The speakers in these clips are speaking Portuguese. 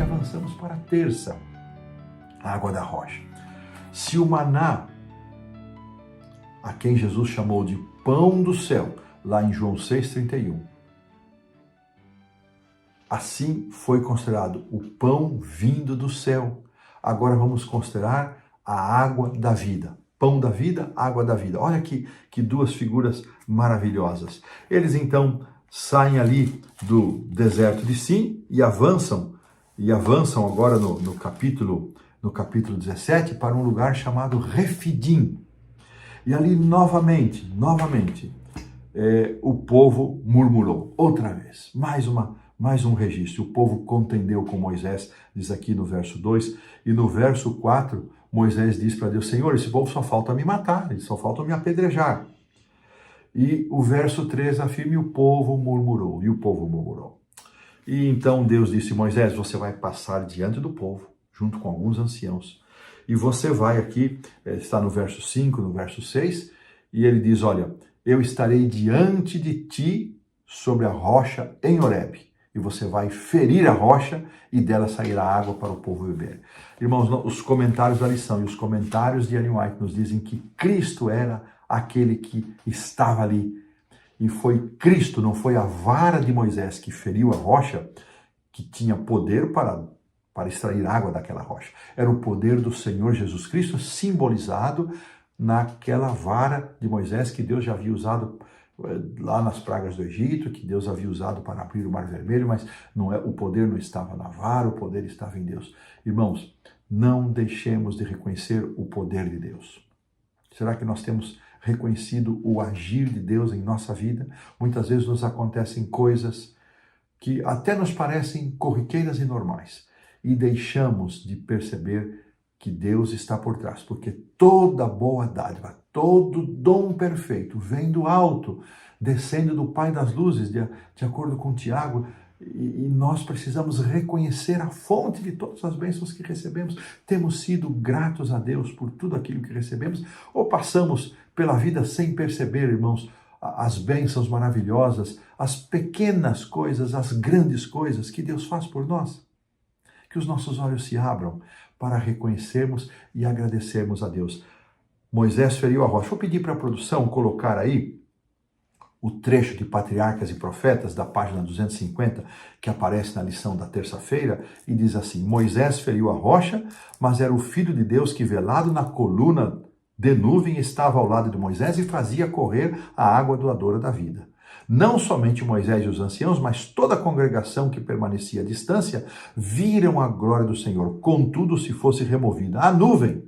avançamos para a terça, a água da rocha. Se o maná, a quem Jesus chamou de pão do céu, lá em João 6,31, assim foi considerado o pão vindo do céu. Agora vamos considerar a água da vida. Pão da vida, água da vida. Olha que duas figuras maravilhosas. Eles então saem ali do deserto de Sim e avançam agora no capítulo 17 para um lugar chamado Refidim. E ali novamente, o povo murmurou outra vez, mais um registro. O povo contendeu com Moisés, diz aqui no verso 2, e no verso 4, Moisés diz para Deus: Senhor, esse povo só falta me matar, eles só faltam me apedrejar. E o verso 3 afirma: e o povo murmurou, E então Deus disse: Moisés, você vai passar diante do povo, junto com alguns anciãos, e você vai aqui, está no verso 5, no verso 6, e ele diz: olha, eu estarei diante de ti sobre a rocha em Horebe, e você vai ferir a rocha e dela sairá água para o povo beber. Irmãos, os comentários da lição e os comentários de Ellen White nos dizem que Cristo era aquele que estava ali. E foi Cristo, não foi a vara de Moisés que feriu a rocha, que tinha poder para extrair água daquela rocha. Era o poder do Senhor Jesus Cristo simbolizado naquela vara de Moisés que Deus já havia usado lá nas pragas do Egito, que Deus havia usado para abrir o Mar Vermelho, mas o poder não estava na vara, o poder estava em Deus. Irmãos, não deixemos de reconhecer o poder de Deus. Será que nós temos reconhecido o agir de Deus em nossa vida? Muitas vezes nos acontecem coisas que até nos parecem corriqueiras e normais, e deixamos de perceber que Deus está por trás, porque toda boa dádiva, todo dom perfeito vem do alto, descendo do Pai das luzes, de acordo com Tiago, e nós precisamos reconhecer a fonte de todas as bênçãos que recebemos. Temos sido gratos a Deus por tudo aquilo que recebemos, ou passamos pela vida sem perceber, irmãos, as bênçãos maravilhosas, as pequenas coisas, as grandes coisas que Deus faz por nós? Que os nossos olhos se abram para reconhecermos e agradecermos a Deus. Moisés feriu a rocha. Vou pedir para a produção colocar aí o trecho de Patriarcas e Profetas, da página 250, que aparece na lição da terça-feira, e diz assim: Moisés feriu a rocha, mas era o Filho de Deus que, velado na coluna de nuvem, estava ao lado de Moisés e fazia correr a água doadora da vida. Não somente Moisés e os anciãos, mas toda a congregação que permanecia à distância, viram a glória do Senhor. Contudo, se fosse removida a nuvem,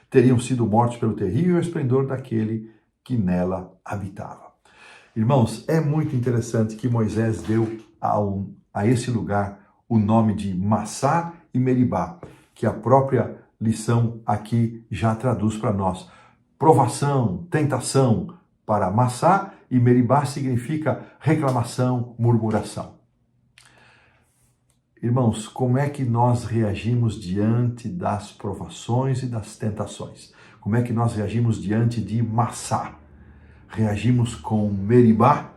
teriam sido mortos pelo terrível esplendor daquele que nela habitava. Irmãos, é muito interessante que Moisés deu a esse lugar o nome de Massá e Meribá, que a própria lição aqui já traduz para nós. Provação, tentação para Massá, e Meribá significa reclamação, murmuração. Irmãos, como é que nós reagimos diante das provações e das tentações? Como é que nós reagimos diante de Massá? Reagimos com Meribá,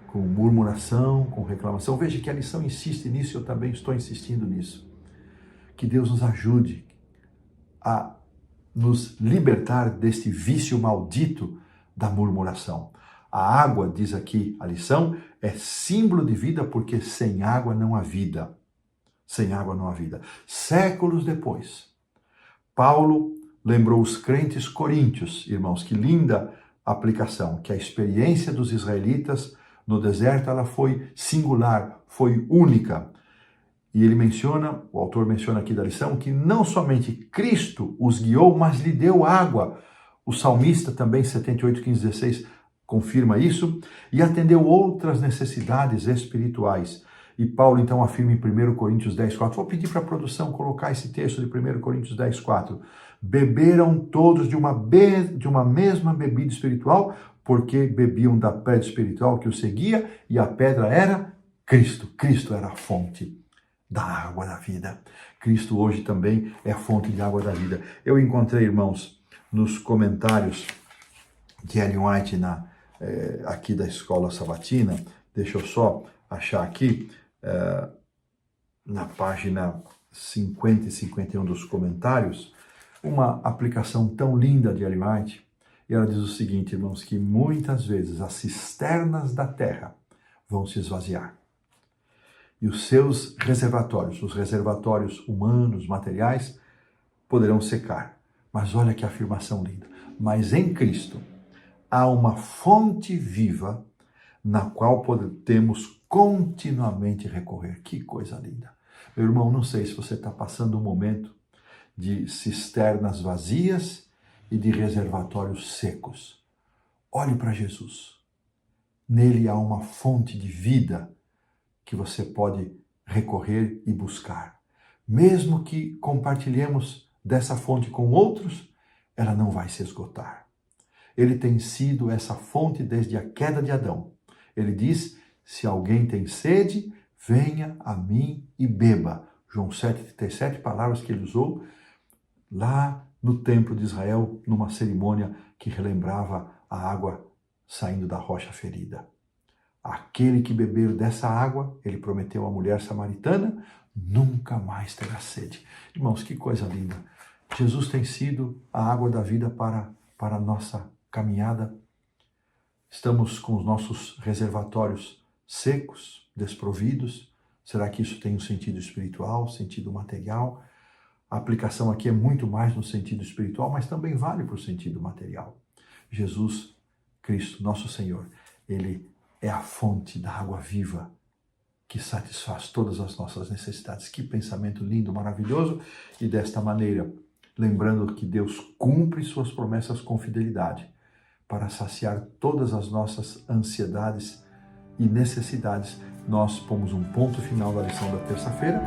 com murmuração, com reclamação? Veja que a lição insiste nisso, eu também estou insistindo nisso. Que Deus nos ajude a nos libertar deste vício maldito da murmuração. A água, diz aqui a lição, é símbolo de vida, porque sem água não há vida. Sem água não há vida. Séculos depois, Paulo lembrou os crentes coríntios, irmãos, que linda aplicação, que a experiência dos israelitas no deserto, ela foi singular, foi única. E ele menciona, o autor menciona aqui da lição, que não somente Cristo os guiou, mas lhe deu água. O salmista também, 78, 15, 16, confirma isso, e atendeu outras necessidades espirituais. E Paulo então afirma em 1 Coríntios 10, 4, vou pedir para a produção colocar esse texto de 1 Coríntios 10, 4. Beberam todos de uma mesma bebida espiritual, porque bebiam da pedra espiritual que os seguia, e a pedra era Cristo. Cristo era a fonte da água da vida. Cristo hoje também é a fonte de água da vida. Eu encontrei, irmãos, nos comentários de Ellen White aqui da Escola Sabatina, deixa eu só achar aqui, na página 50 e 51 dos comentários, uma aplicação tão linda de Ellen White, e ela diz o seguinte, irmãos, que muitas vezes as cisternas da terra vão se esvaziar. E os seus reservatórios, os reservatórios humanos, materiais, poderão secar. Mas olha que afirmação linda. Mas em Cristo há uma fonte viva na qual podemos continuamente recorrer. Que coisa linda. Meu irmão, não sei se você está passando um momento de cisternas vazias e de reservatórios secos. Olhe para Jesus. Nele há uma fonte de vida que você pode recorrer e buscar. Mesmo que compartilhemos dessa fonte com outros, ela não vai se esgotar. Ele tem sido essa fonte desde a queda de Adão. Ele diz, se alguém tem sede, venha a mim e beba. João 7,37, palavras que ele usou lá no templo de Israel, numa cerimônia que relembrava a água saindo da rocha ferida. Aquele que beber dessa água, ele prometeu à mulher samaritana, nunca mais terá sede. Irmãos, que coisa linda. Jesus tem sido a água da vida para a nossa caminhada. Estamos com os nossos reservatórios secos, desprovidos. Será que isso tem um sentido espiritual, sentido material? A aplicação aqui é muito mais no sentido espiritual, mas também vale para o sentido material. Jesus Cristo, nosso Senhor, Ele é a fonte da água viva que satisfaz todas as nossas necessidades. Que pensamento lindo, maravilhoso. E desta maneira, lembrando que Deus cumpre suas promessas com fidelidade para saciar todas as nossas ansiedades e necessidades, nós pomos um ponto final da lição da terça-feira.